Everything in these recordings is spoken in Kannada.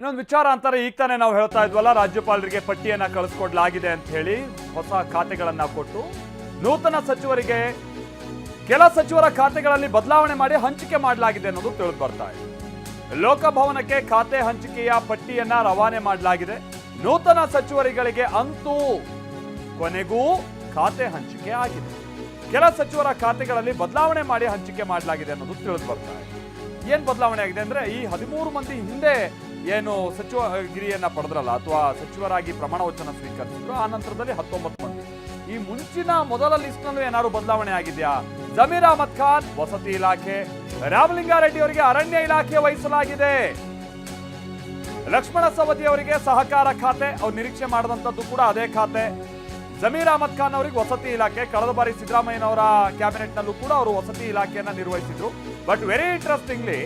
ಇನ್ನೊಂದು ವಿಚಾರ ಅಂತಾರೆ, ಈಗ ತಾನೇ ನಾವು ಹೇಳ್ತಾ ಇದ್ವಲ್ಲ, ರಾಜ್ಯಪಾಲರಿಗೆ ಪಟ್ಟಿಯನ್ನ ಕಳಿಸ್ಕೊಡ್ಲಾಗಿದೆ ಅಂತ ಹೇಳಿ ಹೊಸ ಖಾತೆಗಳನ್ನ ಕೊಟ್ಟು ನೂತನ ಸಚಿವರಿಗೆ ಕೆಲ ಸಚಿವರ ಖಾತೆಗಳಲ್ಲಿ ಬದಲಾವಣೆ ಮಾಡಿ ಹಂಚಿಕೆ ಮಾಡಲಾಗಿದೆ ಅನ್ನೋದು ತಿಳಿದು ಬರ್ತಾ ಇದೆ. ಲೋಕಭವನಕ್ಕೆ ಖಾತೆ ಹಂಚಿಕೆಯ ಪಟ್ಟಿಯನ್ನ ರವಾನೆ ಮಾಡಲಾಗಿದೆ. ನೂತನ ಸಚಿವರುಗಳಿಗೆ ಅಂತೂ ಕೊನೆಗೂ ಖಾತೆ ಹಂಚಿಕೆ ಆಗಿದೆ. ಕೆಲ ಸಚಿವರ ಖಾತೆಗಳಲ್ಲಿ ಬದಲಾವಣೆ ಮಾಡಿ ಹಂಚಿಕೆ ಮಾಡಲಾಗಿದೆ ಅನ್ನೋದು ತಿಳಿದು ಬರ್ತಾ ಇದೆ. ಏನ್ ಬದಲಾವಣೆ ಆಗಿದೆ ಅಂದ್ರೆ, ಈ 13 ಮಂದಿ ಹಿಂದೆ ಏನು ಸಚಿವಗಿರಿಯನ್ನ ಪಡೆದ್ರಲ್ಲ ಅಥವಾ ಸಚಿವರಾಗಿ ಪ್ರಮಾಣ ವಚನ ಸ್ವೀಕರಿಸಿದ್ರು, ಆ ನಂತರದಲ್ಲಿ 19 ಮಂದಿ. ಈ ಮುಂಚಿನ ಮೊದಲ ಲಿಸ್ಟ್ ನಲ್ಲೂ ಏನಾದ್ರು ಬದಲಾವಣೆ ಆಗಿದೆಯಾ? ಜಮೀರ್ ಅಹಮದ್ ಖಾನ್ ವಸತಿ ಇಲಾಖೆ, ರಾಮಲಿಂಗಾರೆಡ್ಡಿ ಅವರಿಗೆ ಅರಣ್ಯ ಇಲಾಖೆ ವಹಿಸಲಾಗಿದೆ. ಲಕ್ಷ್ಮಣ ಸವದಿ ಅವರಿಗೆ ಸಹಕಾರ ಖಾತೆ, ಅವ್ರು ನಿರೀಕ್ಷೆ ಮಾಡಿದಂಥದ್ದು ಕೂಡ ಅದೇ ಖಾತೆ. ಜಮೀರ್ ಅಹಮದ್ ಖಾನ್ ಅವರಿಗೆ ವಸತಿ ಇಲಾಖೆ. ಕಳೆದ ಬಾರಿ ಸಿದ್ದರಾಮಯ್ಯನವರ ಕ್ಯಾಬಿನೆಟ್ ನಲ್ಲೂ ಕೂಡ ಅವರು ವಸತಿ ಇಲಾಖೆಯನ್ನ ನಿರ್ವಹಿಸಿದ್ರು. ಬಟ್ ವೆರಿ ಇಂಟ್ರೆಸ್ಟಿಂಗ್ಲಿ,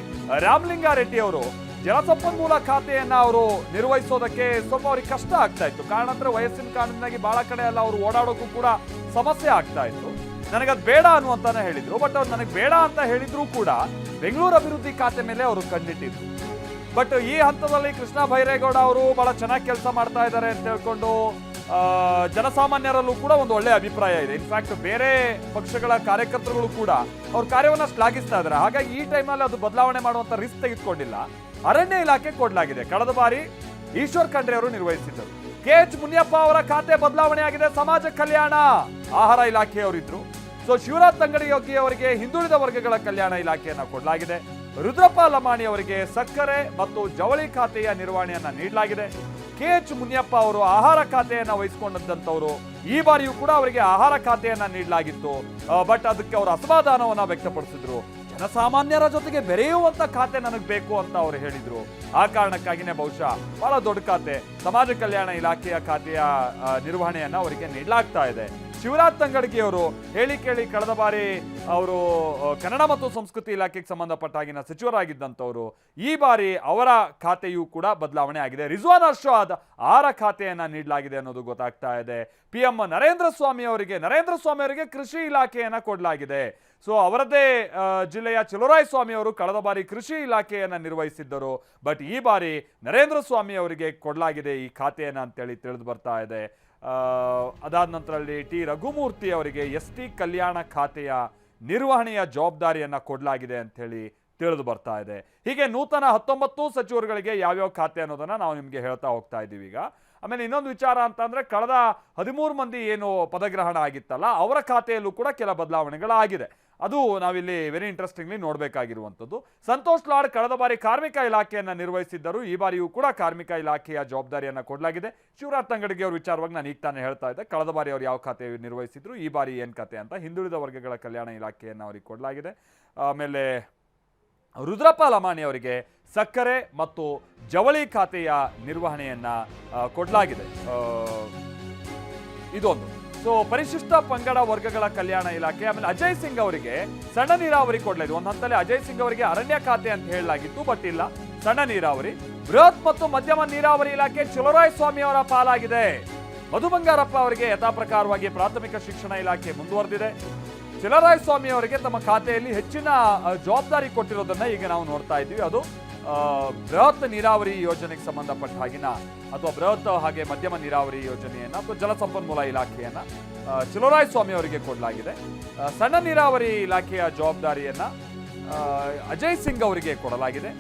ರಾಮಲಿಂಗಾರೆಡ್ಡಿ ಅವರು ಜಲಸಂಪನ್ಮೂಲ ಖಾತೆಯನ್ನ ಅವರು ನಿರ್ವಹಿಸೋದಕ್ಕೆ ಸ್ವಲ್ಪ ಅವ್ರಿಗೆ ಕಷ್ಟ ಆಗ್ತಾ ಇತ್ತು. ಕಾರಣಾಂತರ ವಯಸ್ಸಿನ ಕಾರಣದಿಂದಾಗಿ ಬಹಳ ಕಡೆ ಎಲ್ಲ ಅವರು ಓಡಾಡೋಕ್ಕೂ ಕೂಡ ಸಮಸ್ಯೆ ಆಗ್ತಾ ಇತ್ತು. ನನಗದು ಬೇಡ ಅನ್ನುವಂತಾನೆ ಹೇಳಿದ್ರು. ಬಟ್ ಅವ್ರು ನನಗೆ ಬೇಡ ಅಂತ ಹೇಳಿದ್ರು ಕೂಡ ಬೆಂಗಳೂರು ಅಭಿವೃದ್ಧಿ ಖಾತೆ ಮೇಲೆ ಅವರು ಕಣ್ಣಿಟ್ಟಿದ್ರು. ಬಟ್ ಈ ಹಂತದಲ್ಲಿ ಕೃಷ್ಣ ಬೈರೇಗೌಡ ಅವರು ಬಹಳ ಚೆನ್ನಾಗಿ ಕೆಲಸ ಮಾಡ್ತಾ ಇದ್ದಾರೆ ಅಂತ ಹೇಳ್ಕೊಂಡು ಜನಸಾಮಾನ್ಯರಲ್ಲೂ ಕೂಡ ಒಂದು ಒಳ್ಳೆ ಅಭಿಪ್ರಾಯ ಇದೆ. ಇನ್ಫ್ಯಾಕ್ಟ್ ಬೇರೆ ಪಕ್ಷಗಳ ಕಾರ್ಯಕರ್ತರುಗಳು ಕೂಡ ಅವ್ರ ಕಾರ್ಯವನ್ನ ಶ್ಲಾಘಿಸ್ತಾ ಇದ್ದಾರೆ. ಹಾಗಾಗಿ ಈ ಟೈಮಲ್ಲಿ ಅದು ಬದಲಾವಣೆ ಮಾಡುವಂತ ರಿಸ್ಕ್ ತೆಗೆದುಕೊಂಡಿಲ್ಲ. ಅರಣ್ಯ ಇಲಾಖೆ ಕೊಡಲಾಗಿದೆ. ಕಳೆದ ಬಾರಿ ಈಶ್ವರ್ ಖಂಡ್ರೆ ಅವರು ನಿರ್ವಹಿಸಿದ್ದರು. KH ಮುನಿಯಪ್ಪ ಅವರ ಖಾತೆ ಬದಲಾವಣೆ ಆಗಿದೆ. ಸಮಾಜ ಕಲ್ಯಾಣ ಆಹಾರ ಇಲಾಖೆಯವರಿದ್ರು. ಸೊ ಶಿವರಾಜ್ ತಂಗಡಗಿ ಅವರಿಗೆ ಹಿಂದುಳಿದ ವರ್ಗಗಳ ಕಲ್ಯಾಣ ಇಲಾಖೆಯನ್ನ ಕೊಡಲಾಗಿದೆ. ರುದ್ರಪ್ಪ ಲಮಾಣಿ ಅವರಿಗೆ ಸಕ್ಕರೆ ಮತ್ತು ಜವಳಿ ಖಾತೆಯ ನಿರ್ವಹಣೆಯನ್ನ ನೀಡಲಾಗಿದೆ. KH ಮುನಿಯಪ್ಪ ಅವರು ಆಹಾರ ಖಾತೆಯನ್ನ ವಹಿಸಿಕೊಂಡಂತವರು. ಈ ಬಾರಿಯೂ ಕೂಡ ಅವರಿಗೆ ಆಹಾರ ಖಾತೆಯನ್ನ ನೀಡಲಾಗಿತ್ತು. ಬಟ್ ಅದಕ್ಕೆ ಅವರು ಅಸಮಾಧಾನವನ್ನ ವ್ಯಕ್ತಪಡಿಸಿದ್ರು. ಜನಸಾಮಾನ್ಯರ ಜೊತೆಗೆ ಬೆರೆಯುವಂತ ಖಾತೆ ನನಗೆ ಬೇಕು ಅಂತ ಅವರು ಹೇಳಿದ್ರು. ಆ ಕಾರಣಕ್ಕಾಗಿನೇ ಬಹುಶಃ ಬಹಳ ದೊಡ್ಡ ಖಾತೆ ಸಮಾಜ ಕಲ್ಯಾಣ ಇಲಾಖೆಯ ಖಾತೆಯ ನಿರ್ವಹಣೆಯನ್ನ ಅವರಿಗೆ ನೀಡಲಾಗ್ತಾ ಇದೆ. ಶಿವರಾಜ್ ತಂಗಡಗಿ ಅವರು ಹೇಳಿ ಕೇಳಿ ಕಳೆದ ಬಾರಿ ಅವರು ಕನ್ನಡ ಮತ್ತು ಸಂಸ್ಕೃತಿ ಇಲಾಖೆಗೆ ಸಂಬಂಧಪಟ್ಟ ಹಾಗಿನ ಸಚಿವರಾಗಿದ್ದಂಥವರು. ಈ ಬಾರಿ ಅವರ ಖಾತೆಯೂ ಕೂಡ ಬದಲಾವಣೆ ಆಗಿದೆ. ರಿಜ್ವಾನ್ ಅರ್ಷಾದ್ ಆಹಾರ ಖಾತೆಯನ್ನ ನೀಡಲಾಗಿದೆ ಅನ್ನೋದು ಗೊತ್ತಾಗ್ತಾ ಇದೆ. PM ನರೇಂದ್ರ ಸ್ವಾಮಿ ಅವರಿಗೆ ಕೃಷಿ ಇಲಾಖೆಯನ್ನ ಕೊಡಲಾಗಿದೆ. ಸೊ ಅವರದೇ ಜಿಲ್ಲೆಯ ಚಲುವರಾಯ ಸ್ವಾಮಿ ಅವರು ಕಳೆದ ಬಾರಿ ಕೃಷಿ ಇಲಾಖೆಯನ್ನ ನಿರ್ವಹಿಸಿದ್ದರು. ಬಟ್ ಈ ಬಾರಿ ನರೇಂದ್ರ ಸ್ವಾಮಿ ಅವರಿಗೆ ಕೊಡಲಾಗಿದೆ ಈ ಖಾತೆಯನ್ನ ಅಂತೇಳಿ ತಿಳಿದು ಬರ್ತಾ ಇದೆ. ಅದಾದ ನಂತರದಲ್ಲಿ T ರಘುಮೂರ್ತಿ ಅವರಿಗೆ ST ಕಲ್ಯಾಣ ಖಾತೆಯ ನಿರ್ವಹಣೆಯ ಜವಾಬ್ದಾರಿಯನ್ನ ಕೊಡಲಾಗಿದೆ ಅಂತ ಹೇಳಿ ತಿಳಿದು ಬರ್ತಾ ಇದೆ. ಹೀಗೆ ನೂತನ 19 ಸಚಿವರುಗಳಿಗೆ ಯಾವ್ಯಾವ ಖಾತೆ ಅನ್ನೋದನ್ನ ನಾವು ನಿಮ್ಗೆ ಹೇಳ್ತಾ ಹೋಗ್ತಾ ಇದ್ದೀವಿ. ಈಗ ಆಮೇಲೆ ಇನ್ನೊಂದು ವಿಚಾರ ಅಂತ ಅಂದ್ರೆ, ಕಳೆದ 13 ಮಂದಿ ಏನು ಪದಗ್ರಹಣ ಆಗಿತ್ತಲ್ಲ, ಅವರ ಖಾತೆಯಲ್ಲೂ ಕೂಡ ಕೆಲ ಬದಲಾವಣೆಗಳಾಗಿದೆ. ಅದು ನಾವಿಲ್ಲಿ ವೆರಿ ಇಂಟ್ರೆಸ್ಟಿಂಗ್ಲಿ ನೋಡಬೇಕಾಗಿರುವಂಥದ್ದು. ಸಂತೋಷ್ ಲಾಡ್ ಕಳೆದ ಬಾರಿ ಕಾರ್ಮಿಕ ಇಲಾಖೆಯನ್ನ ನಿರ್ವಹಿಸಿದ್ದರು. ಈ ಬಾರಿಯೂ ಕೂಡ ಕಾರ್ಮಿಕ ಇಲಾಖೆಯ ಜವಾಬ್ದಾರಿಯನ್ನ ಕೊಡಲಾಗಿದೆ. ಶಿವರಾಜ್ ತಂಗಡಗಿ ಅವ್ರ ವಿಚಾರವಾಗಿ ನಾನು ಈಗ ತಾನೇ ಹೇಳ್ತಾ ಇದ್ದೆ. ಕಳೆದ ಬಾರಿ ಅವ್ರು ಯಾವ ಖಾತೆ ನಿರ್ವಹಿಸಿದ್ರು, ಈ ಬಾರಿ ಏನ್ ಖಾತೆ ಅಂತ. ಹಿಂದುಳಿದ ವರ್ಗಗಳ ಕಲ್ಯಾಣ ಇಲಾಖೆಯನ್ನು ಅವರಿಗೆ ಕೊಡಲಾಗಿದೆ. ಆಮೇಲೆ ರುದ್ರಪ್ಪ ಲಮಾಣಿ ಅವರಿಗೆ ಸಕ್ಕರೆ ಮತ್ತು ಜವಳಿ ಖಾತೆಯ ನಿರ್ವಹಣೆಯನ್ನ ಕೊಡಲಾಗಿದೆ. ಇದೊಂದು. ಸೊ ಪರಿಶಿಷ್ಟ ಪಂಗಡ ವರ್ಗಗಳ ಕಲ್ಯಾಣ ಇಲಾಖೆ. ಆಮೇಲೆ ಅಜಯ್ ಸಿಂಗ್ ಅವರಿಗೆ ಸಣ್ಣ ನೀರಾವರಿ ಕೊಡಲಾಗಿದೆ. ಒಂದು ಹಂತದಲ್ಲಿ ಅಜಯ್ ಸಿಂಗ್ ಅವರಿಗೆ ಅರಣ್ಯ ಖಾತೆ ಅಂತ ಹೇಳಲಾಗಿತ್ತು, ಬಟ್ ಇಲ್ಲ, ಸಣ್ಣ ನೀರಾವರಿ. ಬೃಹತ್ ಮತ್ತು ಮಧ್ಯಮ ನೀರಾವರಿ ಇಲಾಖೆ ಚಲುವರಾಯ ಸ್ವಾಮಿ ಅವರ ಪಾಲಾಗಿದೆ. ಮಧು ಬಂಗಾರಪ್ಪ ಅವರಿಗೆ ಯಥಾ ಪ್ರಕಾರವಾಗಿ ಪ್ರಾಥಮಿಕ ಶಿಕ್ಷಣ ಇಲಾಖೆ ಮುಂದುವರೆದಿದೆ. ಚಲುವರಾಯ ಸ್ವಾಮಿ ಅವರಿಗೆ ತಮ್ಮ ಖಾತೆಯಲ್ಲಿ ಹೆಚ್ಚಿನ ಜವಾಬ್ದಾರಿ ಕೊಟ್ಟಿರೋದನ್ನ ಈಗ ನಾವು ನೋಡ್ತಾ ಇದ್ದೀವಿ. ಅದು ಬೃಹತ್ ನೀರಾವರಿ ಯೋಜನೆಗೆ ಸಂಬಂಧಪಟ್ಟ ಹಾಗಿನ ಅಥವಾ ಬೃಹತ್ ಹಾಗೆ ಮಧ್ಯಮ ನೀರಾವರಿ ಯೋಜನೆಯನ್ನ ಅಥವಾ ಜಲಸಂಪನ್ಮೂಲ ಇಲಾಖೆಯನ್ನ ಚಲುವರಾಯ ಸ್ವಾಮಿ ಅವರಿಗೆ ಕೊಡಲಾಗಿದೆ. ಸಣ್ಣ ನೀರಾವರಿ ಇಲಾಖೆಯ ಜವಾಬ್ದಾರಿಯನ್ನ ಅಜಯ್ ಸಿಂಗ್ ಅವರಿಗೆ ಕೊಡಲಾಗಿದೆ.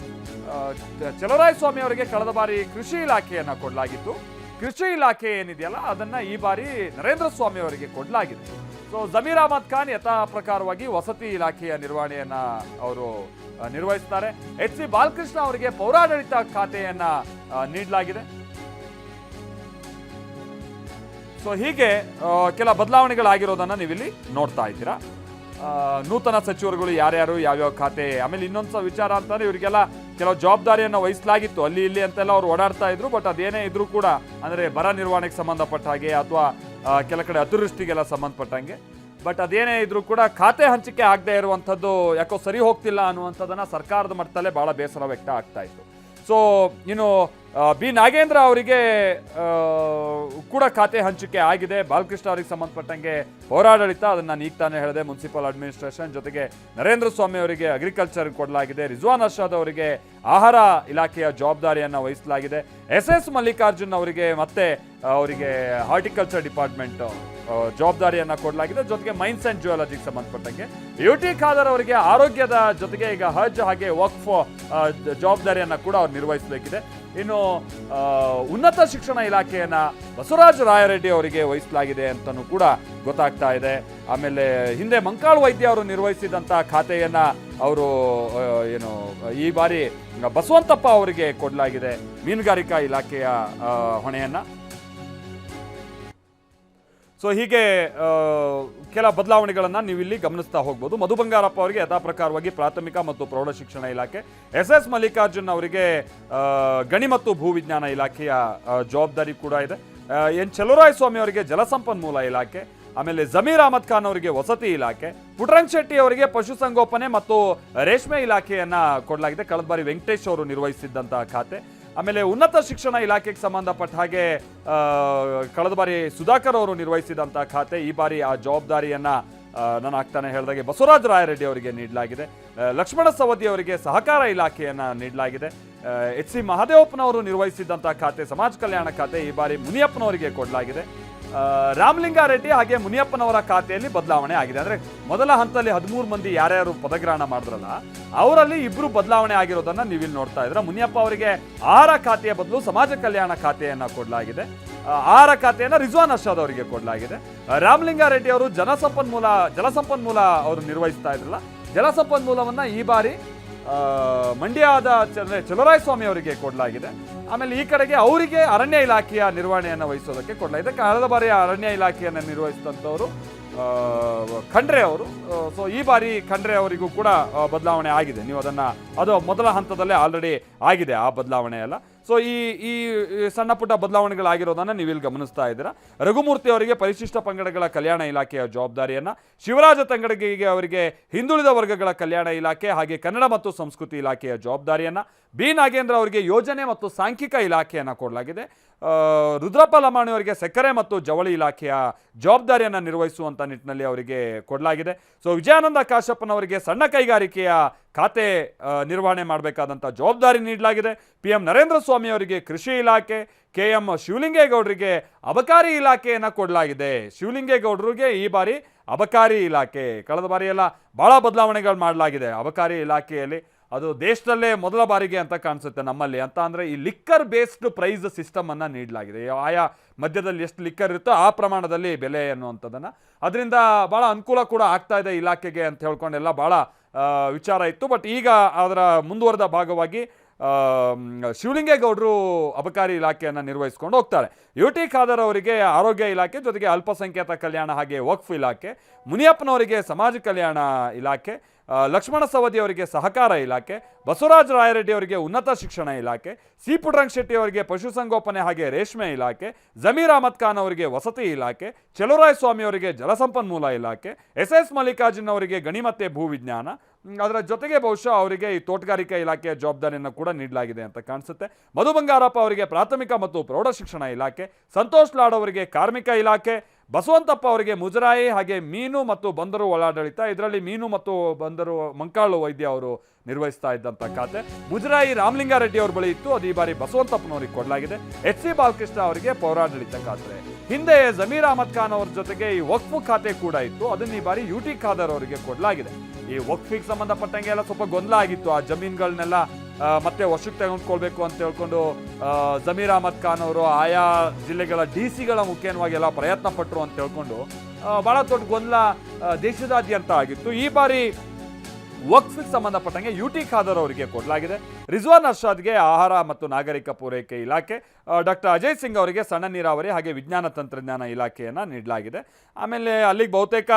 ಚಲುವರಾಯ ಸ್ವಾಮಿ ಅವರಿಗೆ ಕಳೆದ ಬಾರಿ ಕೃಷಿ ಇಲಾಖೆಯನ್ನ ಕೊಡಲಾಗಿತ್ತು. ಕೃಷಿ ಇಲಾಖೆ ಏನಿದೆಯಲ್ಲ ಅದನ್ನ ಈ ಬಾರಿ ನರೇಂದ್ರ ಸ್ವಾಮಿ ಅವರಿಗೆ ಕೊಡಲಾಗಿದೆ. ಸೊ ಜಮೀರ್ ಅಹಮದ್ ಖಾನ್ ಯಥಾ ಪ್ರಕಾರವಾಗಿ ವಸತಿ ಇಲಾಖೆಯ ನಿರ್ವಹಣೆಯನ್ನ ಅವರು ನಿರ್ವಹಿಸ್ತಾರೆ. HC ಬಾಲಕೃಷ್ಣ ಅವರಿಗೆ ಪೌರಾಡಳಿತ ಖಾತೆಯನ್ನ ನೀಡಲಾಗಿದೆ. ಸೊ ಹೀಗೆ ಕೆಲ ಬದಲಾವಣೆಗಳಾಗಿರೋದನ್ನ ನೀವಿಲ್ಲಿ ನೋಡ್ತಾ ಇದ್ದೀರಾ. ನೂತನ ಸಚಿವರುಗಳು ಯಾರ್ಯಾರು ಯಾವ್ಯಾವ ಖಾತೆ. ಆಮೇಲೆ ಇನ್ನೊಂದು ವಿಚಾರ ಅಂತಂದ್ರೆ, ಇವರಿಗೆಲ್ಲ ಕೆಲವು ಜವಾಬ್ದಾರಿಯನ್ನು ವಹಿಸಲಾಗಿತ್ತು ಅಲ್ಲಿ ಇಲ್ಲಿ ಅಂತೆಲ್ಲ ಅವ್ರು ಓಡಾಡ್ತಾ ಇದ್ರು. ಬಟ್ ಅದೇನೇ ಇದ್ರೂ ಕೂಡ ಅಂದ್ರೆ ಬರ ನಿರ್ವಹಣೆಗೆ ಸಂಬಂಧಪಟ್ಟ ಹಾಗೆ ಅಥವಾ ಕೆಲ ಕಡೆ ಅತಿವೃಷ್ಟಿಗೆಲ್ಲ ಸಂಬಂಧಪಟ್ಟಂಗೆ, ಬಟ್ ಅದೇನೇ ಇದ್ರೂ ಕೂಡ ಖಾತೆ ಹಂಚಿಕೆ ಆಗದೆ ಇರುವಂಥದ್ದು ಯಾಕೋ ಸರಿ ಹೋಗ್ತಿಲ್ಲ ಅನ್ನುವಂಥದ್ದನ್ನ ಸರ್ಕಾರದ ಮಟ್ಟದಲ್ಲೇ ಬಹಳ ಬೇಸರ ವ್ಯಕ್ತ ಆಗ್ತಾ ಇತ್ತು. ಸೊ ಇನ್ನು ಬಿ ನಾಗೇಂದ್ರ ಅವರಿಗೆ ಕೂಡ ಖಾತೆ ಹಂಚಿಕೆ ಆಗಿದೆ. ಬಾಲಕೃಷ್ಣ ಅವರಿಗೆ ಸಂಬಂಧಪಟ್ಟಂಗೆ ಪೌರಾಡಳಿತ, ಅದನ್ನು ನಾನು ಈಗ ತಾನೇ ಹೇಳಿದೆ, ಮುನ್ಸಿಪಲ್ ಅಡ್ಮಿನಿಸ್ಟ್ರೇಷನ್, ಜೊತೆಗೆ ನರೇಂದ್ರ ಸ್ವಾಮಿ ಅವರಿಗೆ ಅಗ್ರಿಕಲ್ಚರ್ ಕೊಡಲಾಗಿದೆ. ರಿಜ್ವಾನ್ ಅರ್ಷಾದ್ ಅವರಿಗೆ ಆಹಾರ ಇಲಾಖೆಯ ಜವಾಬ್ದಾರಿಯನ್ನು ವಹಿಸಲಾಗಿದೆ. ಎಸ್ ಮಲ್ಲಿಕಾರ್ಜುನ್ ಅವರಿಗೆ ಮತ್ತೆ ಅವರಿಗೆ ಹಾರ್ಟಿಕಲ್ಚರ್ ಡಿಪಾರ್ಟ್ಮೆಂಟ್ ಜವಾಬ್ದಾರಿಯನ್ನು ಕೊಡಲಾಗಿದೆ. ಜೊತೆಗೆ ಮೈನ್ಸ್ ಆ್ಯಂಡ್ ಜಿಯಾಲಜಿಗೆ ಸಂಬಂಧಪಟ್ಟಂಗೆ UT ಖಾದರ್ ಅವರಿಗೆ ಆರೋಗ್ಯದ ಜೊತೆಗೆ ಈಗ ಹಜ್ ಹಾಗೆ ವಕ್ಫ್ ಜವಾಬ್ದಾರಿಯನ್ನು ಕೂಡ ಅವ್ರು ನಿರ್ವಹಿಸಬೇಕಿದೆ. ಇನ್ನು ಉನ್ನತ ಶಿಕ್ಷಣ ಇಲಾಖೆಯನ್ನ ಬಸವರಾಜ ರಾಯರೆಡ್ಡಿ ಅವರಿಗೆ ವಹಿಸಲಾಗಿದೆ ಅಂತಲೂ ಕೂಡ ಗೊತ್ತಾಗ್ತಾ ಇದೆ. ಆಮೇಲೆ ಹಿಂದೆ ಮಂಕಾಳು ವೈದ್ಯ ಅವರು ನಿರ್ವಹಿಸಿದಂಥ ಖಾತೆಯನ್ನ ಅವರು ಈ ಬಾರಿ ಬಸವಂತಪ್ಪ ಅವರಿಗೆ ಕೊಡಲಾಗಿದೆ ಮೀನುಗಾರಿಕಾ ಇಲಾಖೆಯ ಹೊಣೆಯನ್ನ. ಸೊ ಹೀಗೆ ಕೆಲ ಬದಲಾವಣೆಗಳನ್ನು ನೀವು ಇಲ್ಲಿ ಗಮನಿಸ್ತಾ ಹೋಗ್ಬೋದು. ಮಧು ಬಂಗಾರಪ್ಪ ಅವರಿಗೆ ಯಥಾ ಪ್ರಕಾರವಾಗಿ ಪ್ರಾಥಮಿಕ ಮತ್ತು ಪ್ರೌಢ ಶಿಕ್ಷಣ ಇಲಾಖೆ, ಎಸ್ ಮಲ್ಲಿಕಾರ್ಜುನ್ ಅವರಿಗೆ ಗಣಿ ಮತ್ತು ಭೂವಿಜ್ಞಾನ ಇಲಾಖೆಯ ಜವಾಬ್ದಾರಿ ಕೂಡ ಇದೆ. ಎನ್ ಚಲುವರಾಯಸ್ವಾಮಿ ಅವರಿಗೆ ಜಲಸಂಪನ್ಮೂಲ ಇಲಾಖೆ, ಆಮೇಲೆ ಜಮೀರ್ ಅಹಮದ್ ಖಾನ್ ಅವರಿಗೆ ವಸತಿ ಇಲಾಖೆ, ಪುಟ್ಟರಂಗ ಶೆಟ್ಟಿ ಅವರಿಗೆ ಪಶುಸಂಗೋಪನೆ ಮತ್ತು ರೇಷ್ಮೆ ಇಲಾಖೆಯನ್ನ ಕೊಡಲಾಗಿದೆ. ಕಳೆದ ಬಾರಿ ವೆಂಕಟೇಶ್ ಅವರು ನಿರ್ವಹಿಸಿದ್ದಂತಹ ಖಾತೆ. ಆಮೇಲೆ ಉನ್ನತ ಶಿಕ್ಷಣ ಇಲಾಖೆಗೆ ಸಂಬಂಧಪಟ್ಟ ಹಾಗೆ ಕಳೆದ ಬಾರಿ ಸುಧಾಕರ್ ಅವರು ನಿರ್ವಹಿಸಿದಂಥ ಖಾತೆ, ಈ ಬಾರಿ ಆ ಜವಾಬ್ದಾರಿಯನ್ನ ನಾನು ಆಗ್ತಾನೆ ಹೇಳಿದಾಗೆ ಬಸವರಾಜ ರಾಯರೆಡ್ಡಿ ಅವರಿಗೆ ನೀಡಲಾಗಿದೆ. ಲಕ್ಷ್ಮಣ ಸವದಿ ಅವರಿಗೆ ಸಹಕಾರ ಇಲಾಖೆಯನ್ನ ನೀಡಲಾಗಿದೆ. HC ಮಹದೇವಪ್ಪನವರು ನಿರ್ವಹಿಸಿದಂಥ ಖಾತೆ ಸಮಾಜ ಕಲ್ಯಾಣ ಖಾತೆ, ಈ ಬಾರಿ ಮುನಿಯಪ್ಪನವರಿಗೆ ಕೊಡಲಾಗಿದೆ. ರಾಮಲಿಂಗಾರೆಡ್ಡಿ ಹಾಗೆ ಮುನಿಯಪ್ಪನವರ ಖಾತೆಯಲ್ಲಿ ಬದಲಾವಣೆ ಆಗಿದೆ. ಅಂದ್ರೆ ಮೊದಲ ಹಂತದಲ್ಲಿ 13 ಮಂದಿ ಯಾರ್ಯಾರು ಪದಗ್ರಹಣ ಮಾಡಿದ್ರಲ್ಲ ಅವರಲ್ಲಿ 2 ಬದಲಾವಣೆ ಆಗಿರೋದನ್ನ ನೀವಿಲ್ಲಿ ನೋಡ್ತಾ ಇದ್ರ. ಮುನಿಯಪ್ಪ ಅವರಿಗೆ ಆಹಾರ ಖಾತೆಯ ಬದಲು ಸಮಾಜ ಕಲ್ಯಾಣ ಖಾತೆಯನ್ನ ಕೊಡಲಾಗಿದೆ. ಆಹಾರ ಖಾತೆಯನ್ನ ರಿಜ್ವಾನ್ ಅರ್ಷಾದ್ ಅವರಿಗೆ ಕೊಡಲಾಗಿದೆ. ರಾಮಲಿಂಗಾರೆಡ್ಡಿ ಅವರು ಜಲಸಂಪನ್ಮೂಲ ಅವರು ನಿರ್ವಹಿಸ್ತಾ ಇದ್ರಲ್ಲ, ಜಲಸಂಪನ್ಮೂಲವನ್ನ ಈ ಬಾರಿ ಮಂಡ್ಯದ ಚಲುವರಾಯಸ್ವಾಮಿ ಅವರಿಗೆ ಕೊಡಲಾಗಿದೆ. ಆಮೇಲೆ ಈ ಕಡೆಗೆ ಅವರಿಗೆ ಅರಣ್ಯ ಇಲಾಖೆಯ ನಿರ್ವಹಣೆಯನ್ನು ವಹಿಸೋದಕ್ಕೆ ಕೊಡಲಾಗಿದೆ. ಕಳೆದ ಬಾರಿ ಅರಣ್ಯ ಇಲಾಖೆಯನ್ನು ನಿರ್ವಹಿಸಿದಂಥವರು ಖಂಡ್ರೆ ಅವರು. ಸೊ ಈ ಬಾರಿ ಖಂಡ್ರೆ ಅವರಿಗೂ ಕೂಡ ಬದಲಾವಣೆ ಆಗಿದೆ. ನೀವು ಅದು ಮೊದಲ ಹಂತದಲ್ಲೇ ಆಲ್ರೆಡಿ ಆಗಿದೆ ಆ ಬದಲಾವಣೆ ಎಲ್ಲ. ಸೊ ಈ ಸಣ್ಣ ಪುಟ್ಟ ಬದಲಾವಣೆಗಳಾಗಿರೋದನ್ನ ನೀವು ಇಲ್ಲಿ ಗಮನಿಸ್ತಾ ಇದ್ದೀರಾ. ರಘುಮೂರ್ತಿ ಅವರಿಗೆ ಪರಿಶಿಷ್ಟ ಪಂಗಡಗಳ ಕಲ್ಯಾಣ ಇಲಾಖೆಯ ಜವಾಬ್ದಾರಿಯನ್ನ, ಶಿವರಾಜ ತಂಗಡಗಿಗೆ ಅವರಿಗೆ ಹಿಂದುಳಿದ ವರ್ಗಗಳ ಕಲ್ಯಾಣ ಇಲಾಖೆ ಹಾಗೆ ಕನ್ನಡ ಮತ್ತು ಸಂಸ್ಕೃತಿ ಇಲಾಖೆಯ ಜವಾಬ್ದಾರಿಯನ್ನ, ಬಿ ನಾಗೇಂದ್ರ ಅವರಿಗೆ ಯೋಜನೆ ಮತ್ತು ಸಾಂಖ್ಯಿಕ ಇಲಾಖೆಯನ್ನು ಕೊಡಲಾಗಿದೆ. ರುದ್ರಪ್ಪ ಲಮಾಣಿ ಅವರಿಗೆ ಸಕ್ಕರೆ ಮತ್ತು ಜವಳಿ ಇಲಾಖೆಯ ಜವಾಬ್ದಾರಿಯನ್ನು ನಿರ್ವಹಿಸುವಂಥ ನಿಟ್ಟಿನಲ್ಲಿ ಅವರಿಗೆ ಕೊಡಲಾಗಿದೆ. ಸೊ ವಿಜಯಾನಂದ ಕಾಶ್ಯಪ್ಪನವರಿಗೆ ಸಣ್ಣ ಕೈಗಾರಿಕೆಯ ಖಾತೆ ನಿರ್ವಹಣೆ ಮಾಡಬೇಕಾದಂಥ ಜವಾಬ್ದಾರಿ ನೀಡಲಾಗಿದೆ. PM ನರೇಂದ್ರ ಸ್ವಾಮಿ ಅವರಿಗೆ ಕೃಷಿ ಇಲಾಖೆ, KM ಶಿವಲಿಂಗೇಗೌಡರಿಗೆ ಅಬಕಾರಿ ಇಲಾಖೆಯನ್ನು ಕೊಡಲಾಗಿದೆ. ಶಿವಲಿಂಗೇಗೌಡರಿಗೆ ಈ ಬಾರಿ ಅಬಕಾರಿ ಇಲಾಖೆ. ಕಳೆದ ಬಾರಿ ಎಲ್ಲ ಬಹಳ ಬದಲಾವಣೆಗಳು ಮಾಡಲಾಗಿದೆ ಅಬಕಾರಿ ಇಲಾಖೆಯಲ್ಲಿ. ಅದು ದೇಶದಲ್ಲೇ ಮೊದಲ ಬಾರಿಗೆ ಅಂತ ಕಾಣಿಸುತ್ತೆ ನಮ್ಮಲ್ಲಿ. ಅಂತ ಅಂದರೆ ಈ ಲಿಕ್ಕರ್ ಬೇಸ್ಡ್ ಪ್ರೈಸ್ ಸಿಸ್ಟಮ್ ಅನ್ನು ನೀಡಲಾಗಿದೆ. ಆಯಾ ಮಧ್ಯದಲ್ಲಿ ಎಷ್ಟು ಲಿಕ್ಕರ್ ಇರುತ್ತೋ ಆ ಪ್ರಮಾಣದಲ್ಲಿ ಬೆಲೆ ಅನ್ನುವಂಥದ್ದನ್ನು, ಅದರಿಂದ ಭಾಳ ಅನುಕೂಲ ಕೂಡ ಆಗ್ತಾ ಇದೆ ಇಲಾಖೆಗೆ ಅಂತ ಹೇಳ್ಕೊಂಡೆಲ್ಲ ಭಾಳ ವಿಚಾರ ಇತ್ತು. ಬಟ್ ಈಗ ಅದರ ಮುಂದುವರೆದ ಭಾಗವಾಗಿ ಶಿವಲಿಂಗೇಗೌಡರು ಅಬಕಾರಿ ಇಲಾಖೆಯನ್ನು ನಿರ್ವಹಿಸ್ಕೊಂಡು ಹೋಗ್ತಾರೆ. UT ಖಾದರ್ ಅವರಿಗೆ ಆರೋಗ್ಯ ಇಲಾಖೆ ಜೊತೆಗೆ ಅಲ್ಪಸಂಖ್ಯಾತ ಕಲ್ಯಾಣ ಹಾಗೆ ವಕ್ಫ್ ಇಲಾಖೆ, ಮುನಿಯಪ್ಪನವರಿಗೆ ಸಮಾಜ ಕಲ್ಯಾಣ ಇಲಾಖೆ, ಲಕ್ಷ್ಮಣ ಸವದಿ ಅವರಿಗೆ ಸಹಕಾರ ಇಲಾಖೆ, ಬಸವರಾಜ ರಾಯರೆಡ್ಡಿ ಅವರಿಗೆ ಉನ್ನತ ಶಿಕ್ಷಣ ಇಲಾಖೆ, C ಪುಟ್ಟರಂಗ ಶೆಟ್ಟಿ ಅವರಿಗೆ ಪಶುಸಂಗೋಪನೆ ಹಾಗೆ ರೇಷ್ಮೆ ಇಲಾಖೆ, ಜಮೀರ್ ಅಹಮದ್ ಖಾನ್ ಅವರಿಗೆ ವಸತಿ ಇಲಾಖೆ, ಚಲುವರಾಯಸ್ವಾಮಿ ಅವರಿಗೆ ಜಲಸಂಪನ್ಮೂಲ ಇಲಾಖೆ, SS ಮಲ್ಲಿಕಾರ್ಜುನ್ ಅವರಿಗೆ ಗಣಿ ಮತ್ತು ಭೂವಿಜ್ಞಾನ, ಅದರ ಜೊತೆಗೆ ಬಹುಶಃ ಅವರಿಗೆ ಈ ತೋಟಗಾರಿಕಾ ಇಲಾಖೆಯ ಜವಾಬ್ದಾರಿಯನ್ನು ಕೂಡ ನೀಡಲಾಗಿದೆ ಅಂತ ಕಾಣಿಸುತ್ತೆ. ಮಧು ಬಂಗಾರಪ್ಪ ಅವರಿಗೆ ಪ್ರಾಥಮಿಕ ಮತ್ತು ಪ್ರೌಢ ಶಿಕ್ಷಣ ಇಲಾಖೆ, ಸಂತೋಷ್ ಲಾಡ್ ಅವರಿಗೆ ಕಾರ್ಮಿಕ ಇಲಾಖೆ, ಬಸವಂತಪ್ಪ ಅವರಿಗೆ ಮುಜರಾಯಿ ಹಾಗೆ ಮೀನು ಮತ್ತು ಬಂದರು ಒಳಾಡಳಿತ. ಇದರಲ್ಲಿ ಮೀನು ಮತ್ತು ಬಂದರು ಮಂಕಾಳು ವೈದ್ಯ ಅವರು ನಿರ್ವಹಿಸ್ತಾ ಇದ್ದಂಥ ಖಾತೆ. ಮುಜರಾಯಿ ರಾಮಲಿಂಗಾರೆಡ್ಡಿ ಅವ್ರ ಬಳಿ ಇತ್ತು, ಅದು ಈ ಬಾರಿ ಬಸವಂತಪ್ಪನವರಿಗೆ ಕೊಡಲಾಗಿದೆ. HC ಬಾಲಕೃಷ್ಣ ಅವರಿಗೆ ಪೌರಾಡಳಿತ ಖಾತೆ. ಹಿಂದೆ ಜಮೀರ್ ಅಹಮದ್ ಖಾನ್ ಅವ್ರ ಜೊತೆಗೆ ಈ ವಕ್ಫ್ ಖಾತೆ ಕೂಡ ಇತ್ತು, ಅದನ್ನ ಈ ಬಾರಿ UT ಖಾದರ್ ಅವರಿಗೆ ಕೊಡಲಾಗಿದೆ. ಈ ವಕ್ಫಿಗೆ ಸಂಬಂಧಪಟ್ಟಂಗೆ ಎಲ್ಲ ಸ್ವಲ್ಪ ಗೊಂದಲ ಆಗಿತ್ತು. ಆ ಜಮೀನುಗಳನ್ನೆಲ್ಲ ಮತ್ತೆ ವಶಕ್ಕೆ ತೆಗೆದುಕೊಳ್ಬೇಕು ಅಂತ ಹೇಳ್ಕೊಂಡು ಜಮೀರ್ ಅಹಮದ್ ಖಾನ್ ಅವರು ಆಯಾ ಜಿಲ್ಲೆಗಳ DC ಮುಖೇನವಾಗಿ ಎಲ್ಲ ಪ್ರಯತ್ನ ಪಟ್ಟರು ಅಂತ ಹೇಳ್ಕೊಂಡು ಬಹಳ ದೊಡ್ಡ ಗೊಂದಲ ದೇಶದಾದ್ಯಂತ ಆಗಿತ್ತು. ಈ ಬಾರಿ ವಕ್ಫಿಗೆ ಸಂಬಂಧಪಟ್ಟಂಗೆ UT ಖಾದರ್ ಅವರಿಗೆ ಕೊಡಲಾಗಿದೆ. ರಿಜ್ವಾನ್ ಅರ್ಷಾದ್ಗೆ ಆಹಾರ ಮತ್ತು ನಾಗರಿಕ ಪೂರೈಕೆ ಇಲಾಖೆ, ಡಾಕ್ಟರ್ ಅಜಯ್ ಸಿಂಗ್ ಅವರಿಗೆ ಸಣ್ಣ ನೀರಾವರಿ ಹಾಗೆ ವಿಜ್ಞಾನ ತಂತ್ರಜ್ಞಾನ ಇಲಾಖೆಯನ್ನು ನೀಡಲಾಗಿದೆ. ಆಮೇಲೆ ಅಲ್ಲಿಗೆ ಬಹುತೇಕ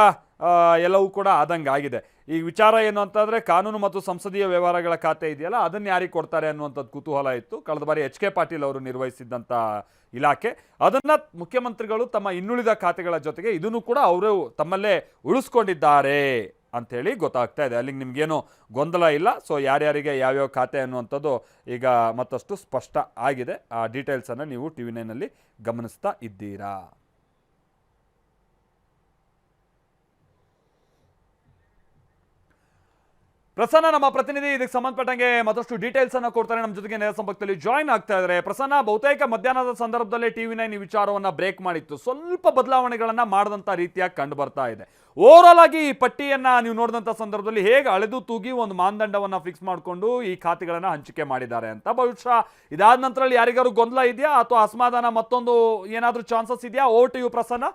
ಎಲ್ಲವೂ ಕೂಡ ಆದಂಗೆ ಆಗಿದೆ. ಈ ವಿಚಾರ ಏನು ಅಂತಂದರೆ ಕಾನೂನು ಮತ್ತು ಸಂಸದೀಯ ವ್ಯವಹಾರಗಳ ಖಾತೆ ಇದೆಯಲ್ಲ, ಅದನ್ನು ಯಾರಿಗೆ ಕೊಡ್ತಾರೆ ಅನ್ನುವಂಥದ್ದು ಕುತೂಹಲ ಇತ್ತು. ಕಳೆದ ಬಾರಿ HK ಪಾಟೀಲ್ ಅವರು ನಿರ್ವಹಿಸಿದ್ದಂಥ ಇಲಾಖೆ, ಅದನ್ನು ಮುಖ್ಯಮಂತ್ರಿಗಳು ತಮ್ಮ ಇನ್ನುಳಿದ ಖಾತೆಗಳ ಜೊತೆಗೆ ಇದನ್ನು ಕೂಡ ಅವರು ತಮ್ಮಲ್ಲೇ ಉಳಿಸ್ಕೊಂಡಿದ್ದಾರೆ ಅಂಥೇಳಿ ಗೊತ್ತಾಗ್ತಾ ಇದೆ. ಅಲ್ಲಿಗೆ ನಿಮಗೇನು ಗೊಂದಲ ಇಲ್ಲ. ಸೊ ಯಾರ್ಯಾರಿಗೆ ಯಾವ್ಯಾವ ಖಾತೆ ಅನ್ನುವಂಥದ್ದು ಈಗ ಮತ್ತಷ್ಟು ಸ್ಪಷ್ಟ ಆಗಿದೆ. ಆ ಡೀಟೇಲ್ಸನ್ನು ನೀವು TV9ನಲ್ಲಿ ಗಮನಿಸ್ತಾ ಇದ್ದೀರಾ. ಪ್ರಸನ್ನ ನಮ್ಮ ಪ್ರತಿನಿಧಿ ಇದಕ್ಕೆ ಸಂಬಂಧಪಟ್ಟಂಗೆ ಮತ್ತಷ್ಟು ಡೀಟೇಲ್ಸ್ ಅನ್ನು ಕೊಡ್ತಾರೆ. ನಮ್ಮ ಜೊತೆಗೆ ನೇರ ಸಂಪರ್ಕದಲ್ಲಿ ಜಾಯ್ನ್ ಆಗ್ತಾ ಇದ್ದಾರೆ. ಪ್ರಸನ್ನ, ಬಹುತೇಕ ಮಧ್ಯಾಹ್ನದ ಸಂದರ್ಭದಲ್ಲಿ TV9 ಈ ವಿಚಾರವನ್ನ ಬ್ರೇಕ್ ಮಾಡಿತ್ತು. ಸ್ವಲ್ಪ ಬದಲಾವಣೆಗಳನ್ನ ಮಾಡಿದಂತ ರೀತಿಯಾಗಿ ಕಂಡು ಬರ್ತಾ ಇದೆ. ಓವರಾಲ್ ಆಗಿ ಈ ಪಟ್ಟಿಯನ್ನ ನೀವು ನೋಡಿದಂಥ ಸಂದರ್ಭದಲ್ಲಿ ಹೇಗೆ ಅಳೆದು ತೂಗಿ ಒಂದು ಮಾನದಂಡವನ್ನ ಫಿಕ್ಸ್ ಮಾಡಿಕೊಂಡು ಈ ಖಾತೆಗಳನ್ನ ಹಂಚಿಕೆ ಮಾಡಿದ್ದಾರೆ ಅಂತ, ಬಹುಶಃ ಇದಾದ ನಂತರ ಯಾರಿಗಾರು ಗೊಂದಲ ಇದೆಯಾ ಅಥವಾ ಅಸಮಾಧಾನ ಮತ್ತೊಂದು ಏನಾದರೂ ಚಾನ್ಸಸ್ ಇದೆಯಾ? Over to you Prasanna.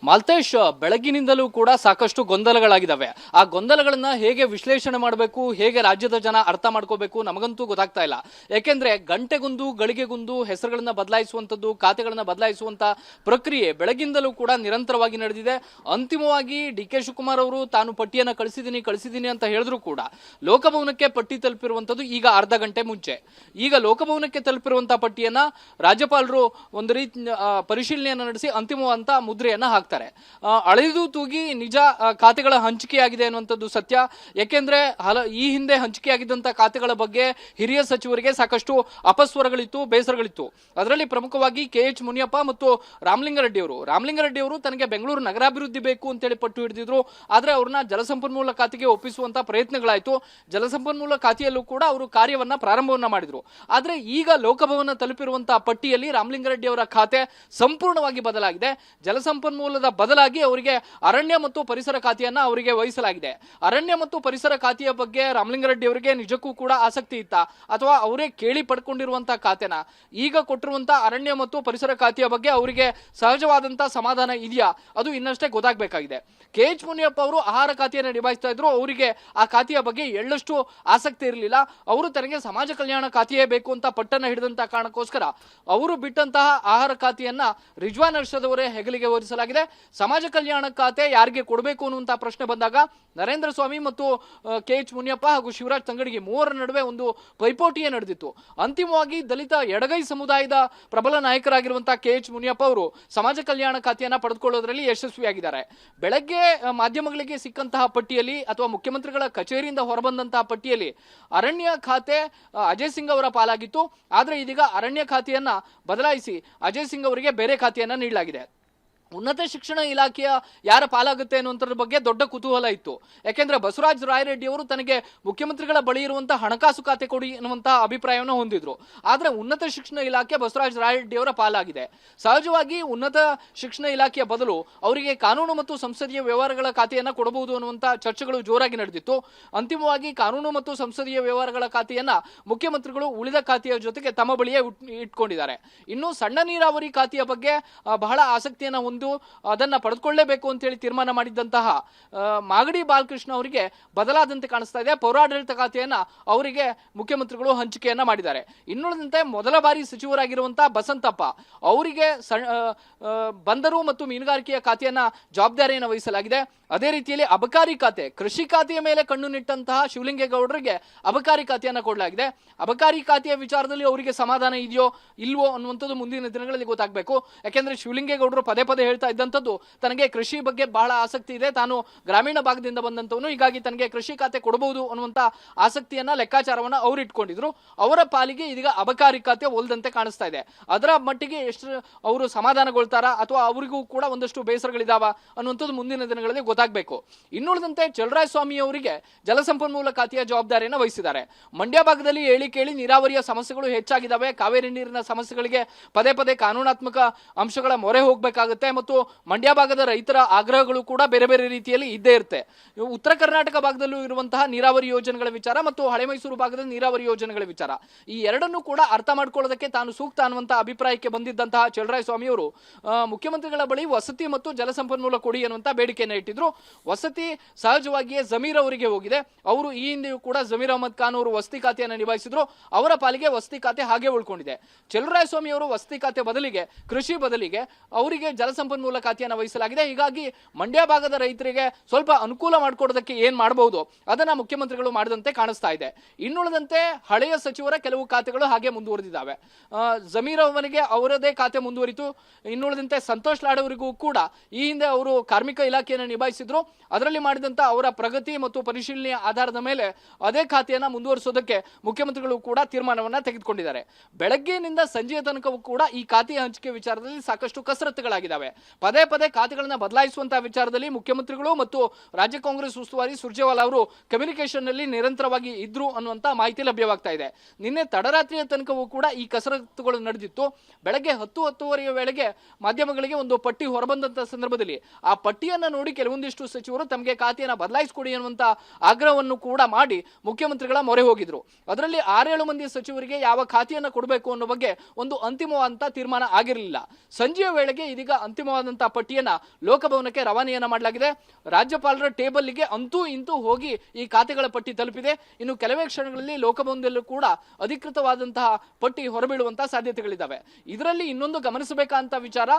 Malatesh, ಬೆಳಗಿನಿಂದಲೂ ಕೂಡ ಸಾಕಷ್ಟು ಗೊಂದಲಗಳಾಗಿದ್ದಾವೆ. ಆ ಗೊಂದಲಗಳನ್ನ ಹೇಗೆ ವಿಶ್ಲೇಷಣೆ ಮಾಡಬೇಕು, ಹೇಗೆ ರಾಜ್ಯದ ಜನ ಅರ್ಥ ಮಾಡ್ಕೋಬೇಕು ನಮಗಂತೂ ಗೊತ್ತಾಗ್ತಾ ಇಲ್ಲ. ಯಾಕೆಂದ್ರೆ ಗಂಟೆಗೊಂದು ಗಳಿಗೆಗೊಂದು ಹೆಸರುಗಳನ್ನ ಬದಲಾಯಿಸುವಂತದ್ದು, ಖಾತೆಗಳನ್ನ ಬದಲಾಯಿಸುವಂತ ಪ್ರಕ್ರಿಯೆ ಬೆಳಗಿಂದಲೂ ಕೂಡ ನಿರಂತರವಾಗಿ ನಡೆದಿದೆ. ಅಂತಿಮವಾಗಿ DK ಶಿವಕುಮಾರ್ ಅವರು ತಾನು ಪಟ್ಟಿಯನ್ನ ಕಳಿಸಿದ್ದೀನಿ ಅಂತ ಹೇಳಿದ್ರು ಕೂಡ ಲೋಕಭವನಕ್ಕೆ ಪಟ್ಟಿ ತಲುಪಿರುವಂತದ್ದು ಈಗ ಅರ್ಧ ಗಂಟೆ ಮುಂಚೆ. ಈಗ ಲೋಕಭವನಕ್ಕೆ ತಲುಪಿರುವಂತಹ ಪಟ್ಟಿಯನ್ನ ರಾಜ್ಯಪಾಲರು ಒಂದು ರೀತಿ ಪರಿಶೀಲನೆಯನ್ನ ನಡೆಸಿ ಅಂತಿಮವಂತ ಮುದ್ರೆಯನ್ನ ಹಾಕ್ತಾರೆ. ಅಳೆದು ತೂಗಿ ನಿಜ ಖಾತೆಗಳ ಹಂಚಿಕೆಯಾಗಿದೆ ಅನ್ನುವಂಥದ್ದು ಸತ್ಯ. ಯಾಕೆಂದ್ರೆ ಈ ಹಿಂದೆ ಹಂಚಿಕೆಯಾಗಿದ್ದಂತಹ ಖಾತೆಗಳ ಬಗ್ಗೆ ಹಿರಿಯ ಸಚಿವರಿಗೆ ಸಾಕಷ್ಟು ಅಪಸ್ವರಗಳಿತ್ತು, ಬೇಸರಗಳಿತ್ತು. ಅದರಲ್ಲಿ ಪ್ರಮುಖವಾಗಿ KH ಮುನಿಯಪ್ಪ ಮತ್ತು ರಾಮಲಿಂಗಾರೆಡ್ಡಿ ಅವರು ತನಗೆ ಬೆಂಗಳೂರು ನಗರಾಭಿವೃದ್ಧಿ ಬೇಕು ಅಂತೇಳಿ ಪಟ್ಟು ಹಿಡಿದಿದ್ರು. ಆದ್ರೆ ಅವ್ರನ್ನ ಜಲಸಂಪನ್ಮೂಲ ಖಾತೆಗೆ ಒಪ್ಪಿಸುವಂತ ಪ್ರಯತ್ನಗಳಾಯ್ತು. ಜಲಸಂಪನ್ಮೂಲ ಖಾತೆಯಲ್ಲೂ ಕೂಡ ಅವರು ಕಾರ್ಯವನ್ನ ಪ್ರಾರಂಭವನ್ನ ಮಾಡಿದ್ರು. ಆದ್ರೆ ಈಗ ಲೋಕಭವನ ತಲುಪಿರುವಂತಹ ಪಟ್ಟಿಯಲ್ಲಿ ರಾಮಲಿಂಗಾರೆಡ್ಡಿ ಅವರ ಖಾತೆ ಸಂಪೂರ್ಣವಾಗಿ ಬದಲಾಗಿದೆ. ಜಲಸಂಪನ್ಮೂಲ ಬದಲಾಗಿ ಅವರಿಗೆ ಅರಣ್ಯ ಮತ್ತು ಪರಿಸರ ಖಾತೆಯನ್ನ ಅವರಿಗೆ ವಹಿಸಲಾಗಿದೆ. ಅರಣ್ಯ ಮತ್ತು ಪರಿಸರ ಖಾತೆಯ ಬಗ್ಗೆ ರಾಮಲಿಂಗಾರೆಡ್ಡಿ ಅವರಿಗೆ ನಿಜಕ್ಕೂ ಕೂಡ ಆಸಕ್ತಿ ಇತ್ತಾ ಅಥವಾ ಅವರೇ ಕೇಳಿ ಪಡ್ಕೊಂಡಿರುವಂತಹ ಖಾತೆನ ಈಗ ಕೊಟ್ಟಿರುವಂತಹ ಅರಣ್ಯ ಮತ್ತು ಪರಿಸರ ಖಾತೆಯ ಬಗ್ಗೆ ಅವರಿಗೆ ಸಹಜವಾದಂತಹ ಸಮಾಧಾನ ಇದೆಯಾ? ಅದು ಇನ್ನಷ್ಟೇ ಗೊತ್ತಾಗಬೇಕಾಗಿದೆ. KH ಮುನಿಯಪ್ಪ ಅವರು ಆಹಾರ ಖಾತೆಯನ್ನು ನಿಭಾಯಿಸ್ತಾ ಇದ್ರು. ಅವರಿಗೆ ಆ ಖಾತೆಯ ಬಗ್ಗೆ ಎಳ್ಳಷ್ಟು ಆಸಕ್ತಿ ಇರಲಿಲ್ಲ. ಅವರು ತನಗೆ ಸಮಾಜ ಕಲ್ಯಾಣ ಖಾತೆಯೇ ಬೇಕು ಅಂತ ಪಟ್ಟನ್ನ ಹಿಡಿದಂತಹ ಕಾರಣಕ್ಕೋಸ್ಕರ ಅವರು ಬಿಟ್ಟಂತಹ ಆಹಾರ ಖಾತೆಯನ್ನ ರಿಜ್ವಾನ್ ಅರ್ಷದ್ ಅವರೇ ಹೆಗಲಿಗೆ ಹೊರಿಸಲಾಗಿದೆ. ಸಮಾಜ ಕಲ್ಯಾಣ ಖಾತೆ ಯಾರಿಗೆ ಕೊಡಬೇಕು ಅನ್ನುವಂತಹ ಪ್ರಶ್ನೆ ಬಂದಾಗ ನರೇಂದ್ರ ಸ್ವಾಮಿ ಮತ್ತು KH ಮುನಿಯಪ್ಪ ಹಾಗೂ ಶಿವರಾಜ್ ತಂಗಡಗಿ ಮೂವರ ನಡುವೆ ಒಂದು ಪೈಪೋಟಿಯೇ ನಡೆದಿತ್ತು. ಅಂತಿಮವಾಗಿ ದಲಿತ ಎಡಗೈ ಸಮುದಾಯದ ಪ್ರಬಲ ನಾಯಕರಾಗಿರುವಂತಹ KH ಮುನಿಯಪ್ಪ ಅವರು ಸಮಾಜ ಕಲ್ಯಾಣ ಖಾತೆಯನ್ನ ಪಡೆದುಕೊಳ್ಳೋದ್ರಲ್ಲಿ ಯಶಸ್ವಿಯಾಗಿದ್ದಾರೆ. ಬೆಳಗ್ಗೆ ಮಾಧ್ಯಮಗಳಿಗೆ ಸಿಕ್ಕಂತಹ ಪಟ್ಟಿಯಲ್ಲಿ ಅಥವಾ ಮುಖ್ಯಮಂತ್ರಿಗಳ ಕಚೇರಿಯಿಂದ ಹೊರಬಂದಂತಹ ಪಟ್ಟಿಯಲ್ಲಿ ಅರಣ್ಯ ಖಾತೆ ಅಜಯ್ ಸಿಂಗ್ ಅವರ ಪಾಲಾಗಿತ್ತು. ಆದ್ರೆ ಇದೀಗ ಅರಣ್ಯ ಖಾತೆಯನ್ನ ಬದಲಾಯಿಸಿ ಅಜಯ್ ಸಿಂಗ್ ಅವರಿಗೆ ಬೇರೆ ಖಾತೆಯನ್ನ ನೀಡಲಾಗಿದೆ. ಉನ್ನತ ಶಿಕ್ಷಣ ಇಲಾಖೆಯ ಯಾರ ಪಾಲಾಗುತ್ತೆ ಅನ್ನುವಂಥದ್ರ ಬಗ್ಗೆ ದೊಡ್ಡ ಕುತೂಹಲ ಇತ್ತು. ಯಾಕೆಂದ್ರೆ ಬಸವರಾಜ ರಾಯರೆಡ್ಡಿ ಅವರು ತನಗೆ ಮುಖ್ಯಮಂತ್ರಿಗಳ ಬಳಿ ಇರುವಂತಹ ಹಣಕಾಸು ಖಾತೆ ಕೊಡಿ ಎನ್ನುವಂತಹ ಅಭಿಪ್ರಾಯವನ್ನು ಹೊಂದಿದ್ರು. ಆದ್ರೆ ಉನ್ನತ ಶಿಕ್ಷಣ ಇಲಾಖೆ ಬಸವರಾಜ ರಾಯರೆಡ್ಡಿ ಅವರ ಪಾಲಾಗಿದೆ. ಸಹಜವಾಗಿ ಉನ್ನತ ಶಿಕ್ಷಣ ಇಲಾಖೆಯ ಬದಲು ಅವರಿಗೆ ಕಾನೂನು ಮತ್ತು ಸಂಸದೀಯ ವ್ಯವಹಾರಗಳ ಖಾತೆಯನ್ನ ಕೊಡಬಹುದು ಅನ್ನುವಂತಹ ಚರ್ಚೆಗಳು ಜೋರಾಗಿ ನಡೆದಿತ್ತು. ಅಂತಿಮವಾಗಿ ಕಾನೂನು ಮತ್ತು ಸಂಸದೀಯ ವ್ಯವಹಾರಗಳ ಖಾತೆಯನ್ನ ಮುಖ್ಯಮಂತ್ರಿಗಳು ಉಳಿದ ಖಾತೆಯ ಜೊತೆಗೆ ತಮ್ಮ ಬಳಿಯೇ ಇಟ್ಕೊಂಡಿದ್ದಾರೆ. ಇನ್ನು ಸಣ್ಣ ನೀರಾವರಿ ಖಾತೆಯ ಬಗ್ಗೆ ಬಹಳ ಆಸಕ್ತಿಯನ್ನ ಹೊಂದಿ ಅದನ್ನ ಪಡೆದುಕೊಳ್ಳಲೇಬೇಕು ಅಂತ ಹೇಳಿ ತೀರ್ಮಾನ ಮಾಡಿದ್ದಂತಹ ಮಾಗಡಿ ಬಾಲಕೃಷ್ಣ ಅವರಿಗೆ ಬದಲಾದಂತೆ ಕಾಣಿಸ್ತಾ ಇದೆ. ಪೌರಾಡಳಿತ ಖಾತೆಯನ್ನ ಅವರಿಗೆ ಮುಖ್ಯಮಂತ್ರಿಗಳು ಹಂಚಿಕೆಯನ್ನ ಮಾಡಿದ್ದಾರೆ. ಇನ್ನುಳಿದಂತೆ ಮೊದಲ ಬಾರಿ ಸಚಿವರಾಗಿರುವಂತಹ ಬಸಂತಪ್ಪ ಅವರಿಗೆ ಬಂದರು ಮತ್ತು ಮೀನುಗಾರಿಕೆಯ ಖಾತೆಯನ್ನ ಜವಾಬ್ದಾರಿಯನ್ನು ವಹಿಸಲಾಗಿದೆ. ಅದೇ ರೀತಿಯಲ್ಲಿ ಅಬಕಾರಿ ಖಾತೆ, ಕೃಷಿ ಖಾತೆಯ ಮೇಲೆ ಕಣ್ಣು ನಿಟ್ಟಂತಹ ಶಿವಲಿಂಗೇಗೌಡರಿಗೆ ಅಬಕಾರಿ ಖಾತೆಯನ್ನ ಕೊಡಲಾಗಿದೆ. ಅಬಕಾರಿ ಖಾತೆಯ ವಿಚಾರದಲ್ಲಿ ಅವರಿಗೆ ಸಮಾಧಾನ ಇದೆಯೋ ಇಲ್ವೋ ಅನ್ನುವಂಥದ್ದು ಮುಂದಿನ ದಿನಗಳಲ್ಲಿ ಗೊತ್ತಾಗಬೇಕು. ಯಾಕೆಂದ್ರೆ ಶಿವಲಿಂಗೇಗೌಡರು ಪದೇ ಪದೇ ಹೇಳ್ತಾ ಇದ್ದಂಥದ್ದು ತನಗೆ ಕೃಷಿ ಬಗ್ಗೆ ಬಹಳ ಆಸಕ್ತಿ ಇದೆ, ತಾನು ಗ್ರಾಮೀಣ ಭಾಗದಿಂದ ಬಂದಂತವನು, ಹೀಗಾಗಿ ತನಗೆ ಕೃಷಿ ಖಾತೆ ಕೊಡಬಹುದು ಅನ್ನುವಂತ ಆಸಕ್ತಿಯನ್ನ ಲೆಕ್ಕಾಚಾರವನ್ನ ಅವರು ಇಟ್ಕೊಂಡಿದ್ರು. ಅವರ ಪಾಲಿಗೆ ಇದೀಗ ಅಬಕಾರಿ ಖಾತೆ ಒಲ್ದಂತೆ ಕಾಣಿಸ್ತಾ ಇದೆ. ಅದರ ಮಟ್ಟಿಗೆ ಎಷ್ಟು ಅವರು ಸಮಾಧಾನಗೊಳ್ತಾರಾ ಅಥವಾ ಅವರಿಗೂ ಕೂಡ ಒಂದಷ್ಟು ಬೇಸರಗಳಿದಾವ ಅನ್ನುವಂಥದ್ದು ಮುಂದಿನ ದಿನಗಳಲ್ಲಿ ಗೊತ್ತಾಗಬೇಕು. ಇನ್ನುಳಿದಂತೆ ಚಲರಾಯಸ್ವಾಮಿ ಅವರಿಗೆ ಜಲಸಂಪನ್ಮೂಲ ಖಾತೆಯ ಜವಾಬ್ದಾರಿಯನ್ನು ವಹಿಸಿದ್ದಾರೆ. ಮಂಡ್ಯ ಭಾಗದಲ್ಲಿ ಹೇಳಿ ಕೇಳಿ ನೀರಾವರಿಯ ಸಮಸ್ಯೆಗಳು ಹೆಚ್ಚಾಗಿದ್ದಾವೆ. ಕಾವೇರಿ ನೀರಿನ ಸಮಸ್ಯೆಗಳಿಗೆ ಪದೇ ಪದೇ ಕಾನೂನಾತ್ಮಕ ಅಂಶಗಳ ಮೊರೆ ಹೋಗಬೇಕಾಗುತ್ತೆ ಮತ್ತು ಮಂಡ್ಯ ಭಾಗದ ರೈತರ ಆಗ್ರಹಗಳು ಕೂಡ ಬೇರೆ ಬೇರೆ ರೀತಿಯಲ್ಲಿ ಇದ್ದೇ ಇರುತ್ತೆ. ಉತ್ತರ ಕರ್ನಾಟಕ ಭಾಗದಲ್ಲೂ ಇರುವಂತಹ ನೀರಾವರಿ ಯೋಜನೆಗಳ ವಿಚಾರ ಮತ್ತು ಹಳೆ ಮೈಸೂರು ಭಾಗದ ನೀರಾವರಿ ಯೋಜನೆಗಳ ವಿಚಾರ, ಈ ಎರಡನ್ನೂ ಕೂಡ ಅರ್ಥ ಮಾಡ್ಕೊಳ್ಳೋದಕ್ಕೆ ತಾನು ಸೂಕ್ತ ಅನ್ನುವಂತಹ ಅಭಿಪ್ರಾಯಕ್ಕೆ ಬಂದಿದ್ದಂತಹ ಚಲರಾಯಸ್ವಾಮಿ ಅವರು ಮುಖ್ಯಮಂತ್ರಿಗಳ ಬಳಿ ವಸತಿ ಮತ್ತು ಜಲಸಂಪನ್ಮೂಲ ಕೊಡಿ ಅನ್ನುವಂತ ಬೇಡಿಕೆಯನ್ನು ಇಟ್ಟಿದ್ರು. ವಸತಿ ಸಹಜವಾಗಿಯೇ ಜಮೀರ್ ಅವರಿಗೆ ಹೋಗಿದೆ. ಅವರು ಈ ಹಿಂದೆಯೂ ಕೂಡ ಜಮೀರ್ ಅಹಮದ್ ಖಾನ್ ಅವರು ವಸತಿ ಖಾತೆಯನ್ನು ನಿಭಾಯಿಸಿದ್ರು. ಅವರ ಪಾಲಿಗೆ ವಸತಿ ಖಾತೆ ಹಾಗೆ ಉಳ್ಕೊಂಡಿದೆ. ಚಲರಾಯಸ್ವಾಮಿ ಅವರು ವಸತಿ ಖಾತೆ ಬದಲಿಗೆ, ಕೃಷಿ ಬದಲಿಗೆ ಅವರಿಗೆ ಜಲಸಂಪನ್ಮೂಲ ಖಾತೆಯನ್ನು ವಹಿಸಲಾಗಿದೆ. ಹೀಗಾಗಿ ಮಂಡ್ಯ ಭಾಗದ ರೈತರಿಗೆ ಸ್ವಲ್ಪ ಅನುಕೂಲ ಮಾಡಿಕೊಡೋದಕ್ಕೆ ಏನ್ ಮಾಡಬಹುದು ಅದನ್ನ ಮುಖ್ಯಮಂತ್ರಿಗಳು ಮಾಡಿದಂತೆ ಕಾಣಿಸ್ತಾ ಇದೆ. ಇನ್ನುಳಿದಂತೆ ಹಳೆಯ ಸಚಿವರ ಕೆಲವು ಖಾತೆಗಳು ಹಾಗೆ ಮುಂದುವರೆದಿದ್ದಾವೆ. ಜಮೀರ್ ಅವರಿಗೆ ಅವರದೇ ಖಾತೆ ಮುಂದುವರಿತು. ಇನ್ನುಳಿದಂತೆ ಸಂತೋಷ್ ಲಾಡ್ ಅವರಿಗೂ ಕೂಡ ಈ ಹಿಂದೆ ಅವರು ಕಾರ್ಮಿಕ ಇಲಾಖೆಯನ್ನು ನಿಭಾಯಿಸಿದ್ರು. ಅದರಲ್ಲಿ ಮಾಡಿದಂತ ಅವರ ಪ್ರಗತಿ ಮತ್ತು ಪರಿಶೀಲನೆಯ ಆಧಾರದ ಮೇಲೆ ಅದೇ ಖಾತೆಯನ್ನ ಮುಂದುವರಿಸೋದಕ್ಕೆ ಮುಖ್ಯಮಂತ್ರಿಗಳು ಕೂಡ ತೀರ್ಮಾನವನ್ನ ತೆಗೆದುಕೊಂಡಿದ್ದಾರೆ. ಬೆಳಗ್ಗೆಯಿಂದ ಸಂಜೆಯ ತನಕವೂ ಕೂಡ ಈ ಖಾತೆಯ ಹಂಚಿಕೆ ವಿಚಾರದಲ್ಲಿ ಸಾಕಷ್ಟು ಕಸರತ್ತುಗಳಾಗಿದ್ದಾವೆ. ಪದೇ ಪದೇ ಖಾತೆಗಳನ್ನ ಬದಲಾಯಿಸುವಂತಹ ವಿಚಾರದಲ್ಲಿ ಮುಖ್ಯಮಂತ್ರಿಗಳು ಮತ್ತು ರಾಜ್ಯ ಕಾಂಗ್ರೆಸ್ ಉಸ್ತುವಾರಿ ಸುರ್ಜೇವಾಲಾ ಅವರು ಕಮ್ಯುನಿಕೇಶನ್ ನಲ್ಲಿ ನಿರಂತರವಾಗಿ ಇದ್ರು ಅನ್ನುವಂತ ಮಾಹಿತಿ ಲಭ್ಯವಾಗ್ತಾ ಇದೆ. ನಿನ್ನೆ ತಡರಾತ್ರಿಯ ತನಕವೂ ಕೂಡ ಈ ಕಸರತ್ತುಗಳು ನಡೆದಿತ್ತು. ಬೆಳಗ್ಗೆ 10-10:30 ವೇಳೆಗೆ ಮಾಧ್ಯಮಗಳಿಗೆ ಒಂದು ಪಟ್ಟಿ ಹೊರಬಂದಂತ ಸಂದರ್ಭದಲ್ಲಿ ಆ ಪಟ್ಟಿಯನ್ನ ನೋಡಿ ಕೆಲವೊಂದಿಷ್ಟು ಸಚಿವರು ತಮಗೆ ಖಾತೆಯನ್ನ ಬದಲಾಯಿಸಿಕೊಡಿ ಅನ್ನುವಂತ ಆಗ್ರಹವನ್ನು ಕೂಡ ಮಾಡಿ ಮುಖ್ಯಮಂತ್ರಿಗಳ ಮೊರೆ ಹೋಗಿದ್ರು. ಅದರಲ್ಲಿ 6-7 ಮಂದಿ ಸಚಿವರಿಗೆ ಯಾವ ಖಾತೆಯನ್ನ ಕೊಡಬೇಕು ಅನ್ನೋ ಬಗ್ಗೆ ಒಂದು ಅಂತಿಮವಾದಂತಹ ತೀರ್ಮಾನ ಆಗಿರಲಿಲ್ಲ. ಸಂಜೆಯ ವೇಳೆಗೆ ಇದೀಗ ಅಂತಿಮವಾದಂತಹ ಪಟ್ಟಿಯನ್ನ ಲೋಕಭವನಕ್ಕೆ ರವಾನೆಯನ್ನ ಮಾಡಲಾಗಿದೆ. ರಾಜ್ಯಪಾಲರ ಟೇಬಲ್ಗೆ ಅಂತೂ ಇಂತೂ ಹೋಗಿ ಈ ಖಾತೆಗಳ ಪಟ್ಟಿ ತಲುಪಿದೆ. ಇನ್ನು ಕೆಲವೇ ಕ್ಷಣಗಳಲ್ಲಿ ಲೋಕಭವನದಲ್ಲೂ ಕೂಡ ಅಧಿಕೃತವಾದಂತಹ ಪಟ್ಟಿ ಹೊರಬೀಳುವಂತಹ ಸಾಧ್ಯತೆಗಳಿದ್ದಾವೆ. ಇದರಲ್ಲಿ ಇನ್ನೊಂದು ಗಮನಿಸಬೇಕಾದಂತ ವಿಚಾರ,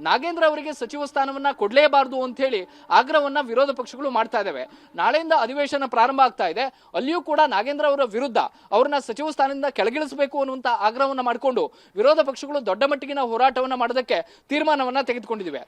ನಾಗೇಂದ್ರ ಅವರಿಗೆ ಸಚಿವ ಸ್ಥಾನವನ್ನ ಕೊಡಲೇಬಾರದು ಅಂತ ಹೇಳಿ ಆಗ್ರಹವನ್ನ ವಿರೋಧ ಪಕ್ಷಗಳು ಮಾಡ್ತಾ ಇದ್ದಾವೆ. ನಾಳೆಯಿಂದ ಅಧಿವೇಶನ ಪ್ರಾರಂಭ ಆಗ್ತಾ ಇದೆ. ಅಲ್ಲಿಯೂ ಕೂಡ ನಾಗೇಂದ್ರ ಅವರ ವಿರುದ್ಧ ಅವರನ್ನ ಸಚಿವ ಸ್ಥಾನದಿಂದ ಕೆಳಗಿಳಿಸಬೇಕು ಅನ್ನುವಂತ ಆಗ್ರಹವನ್ನ ಮಾಡಿಕೊಂಡು ವಿರೋಧ ಪಕ್ಷಗಳು ದೊಡ್ಡ ಮಟ್ಟಿಗಿನ ಹೋರಾಟವನ್ನ ಮಾಡೋದಕ್ಕೆ ತೀರ್ಮಾನವನ್ನ ತೆಗೆದುಕೊಂಡಿವೆ.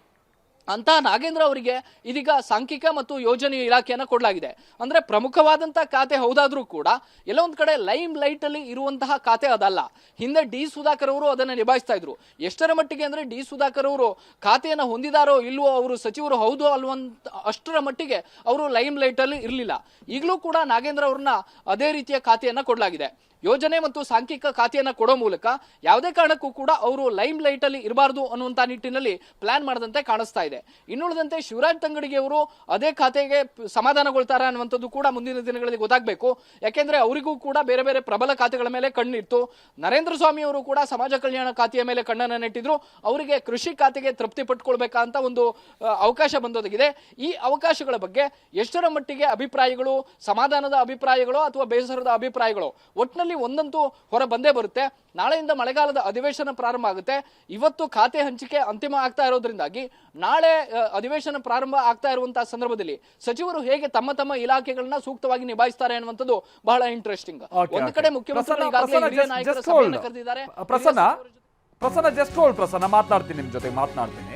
ಅಂತ ನಾಗೇಂದ್ರ ಅವರಿಗೆ ಇದೀಗ ಸಾಂಖ್ಯಿಕ ಮತ್ತು ಯೋಜನೆ ಇಲಾಖೆಯನ್ನ ಕೊಡಲಾಗಿದೆ. ಅಂದ್ರೆ ಪ್ರಮುಖವಾದಂತಹ ಖಾತೆ ಹೌದಾದ್ರೂ ಕೂಡ ಎಲ್ಲ ಒಂದ್ ಕಡೆ ಲೈಮ್ ಲೈಟ್ ಅಲ್ಲಿ ಇರುವಂತಹ ಖಾತೆ ಅದಲ್ಲ. ಹಿಂದೆ ಡಿ ಸುಧಾಕರ್ ಅವರು ಅದನ್ನ ನಿಭಾಯಿಸ್ತಾ ಇದ್ರು. ಎಷ್ಟರ ಮಟ್ಟಿಗೆ ಅಂದ್ರೆ ಡಿ ಸುಧಾಕರ್ ಅವರು ಖಾತೆಯನ್ನ ಹೊಂದಿದಾರೋ ಇಲ್ವೋ, ಅವರು ಸಚಿವರು ಹೌದು ಅಲ್ವಂತ ಅಷ್ಟರ ಮಟ್ಟಿಗೆ ಅವರು ಲೈಮ್ ಲೈಟ್ ಅಲ್ಲಿ ಇರಲಿಲ್ಲ. ಈಗಲೂ ಕೂಡ ನಾಗೇಂದ್ರ ಅವ್ರನ್ನ ಅದೇ ರೀತಿಯ ಖಾತೆಯನ್ನ ಕೊಡಲಾಗಿದೆ. ಯೋಜನೆ ಮತ್ತು ಸಾಂಖ್ಯಿಕ ಖಾತೆಯನ್ನ ಕೊಡೋ ಮೂಲಕ ಯಾವುದೇ ಕಾರಣಕ್ಕೂ ಕೂಡ ಅವರು ಲೈಮ್ ಲೈಟ್ ಅಲ್ಲಿ ಇರಬಾರದು ಅನ್ನುವಂತ ನಿಟ್ಟಿನಲ್ಲಿ ಪ್ಲಾನ್ ಮಾಡದಂತೆ ಕಾಣಿಸ್ತಾ ಇದೆ. ಇನ್ನುಳಿದಂತೆ ಶಿವರಾಜ್ ತಂಗಡಿಗೆ ಅವರು ಅದೇ ಖಾತೆಗೆ ಸಮಾಧಾನಗೊಳ್ತಾರ ಅನ್ನುವಂಥದ್ದು ಕೂಡ ಮುಂದಿನ ದಿನಗಳಲ್ಲಿ ಗೊತ್ತಾಗಬೇಕು. ಯಾಕೆಂದ್ರೆ ಅವರಿಗೂ ಕೂಡ ಬೇರೆ ಬೇರೆ ಪ್ರಬಲ ಖಾತೆಗಳ ಮೇಲೆ ಕಣ್ಣಿತ್ತು. ನರೇಂದ್ರ ಸ್ವಾಮಿ ಅವರು ಕೂಡ ಸಮಾಜ ಕಲ್ಯಾಣ ಖಾತೆಯ ಮೇಲೆ ಕಣ್ಣನ್ನು ನೆಟ್ಟಿದ್ರು. ಅವರಿಗೆ ಕೃಷಿ ಖಾತೆಗೆ ತೃಪ್ತಿ ಪಟ್ಕೊಳ್ಬೇಕಂತ ಒಂದು ಅವಕಾಶ ಬಂದೊದಗಿದೆ. ಈ ಅವಕಾಶಗಳ ಬಗ್ಗೆ ಎಷ್ಟರ ಮಟ್ಟಿಗೆ ಅಭಿಪ್ರಾಯಗಳು, ಸಮಾಧಾನದ ಅಭಿಪ್ರಾಯಗಳು ಅಥವಾ ಬೇಸರದ ಅಭಿಪ್ರಾಯಗಳು, ಒಟ್ಟಿನಲ್ಲಿ ಒಂದಂತೂ ಹೊರ ಬಂದೇ ಬರುತ್ತೆ. ನಾಳೆಯಿಂದ ಮಳೆಗಾಲದ ಅಧಿವೇಶನ ಪ್ರಾರಂಭ ಆಗುತ್ತೆ. ಇವತ್ತು ಖಾತೆ ಹಂಚಿಕೆ ಅಂತಿಮ ಆಗ್ತಾ ಇರೋದ್ರಿಂದಾಗಿ ನಾಳೆ ಅಧಿವೇಶನ ಪ್ರಾರಂಭ ಆಗ್ತಾ ಇರುವಂತಹ ಸಂದರ್ಭದಲ್ಲಿ ಸಚಿವರು ಹೇಗೆ ತಮ್ಮ ತಮ್ಮ ಇಲಾಖೆಗಳನ್ನ ಸೂಕ್ತವಾಗಿ ನಿಭಾಯಿಸ್ತಾರೆ ಅನ್ನುವಂಥದ್ದು ಬಹಳ ಇಂಟ್ರೆಸ್ಟಿಂಗ್. ಒಂದು ಕಡೆ ಮುಖ್ಯಮಂತ್ರಿಗಳು ಈಗಾಗಲೇ ಹಿರಿಯ ನಾಯಕರ ಸಭೆಯನ್ನು ಕರೆದಿದ್ದಾರೆ. ಪ್ರಸನ್ನ ಜಸ್ಟ್ ಹೋಲ್ಡ್, ಪ್ರಸನ್ನ ಮಾತನಾಡ್ತೀನಿ, ನಿಮ್ ಜೊತೆ ಮಾತನಾಡ್ತೀನಿ.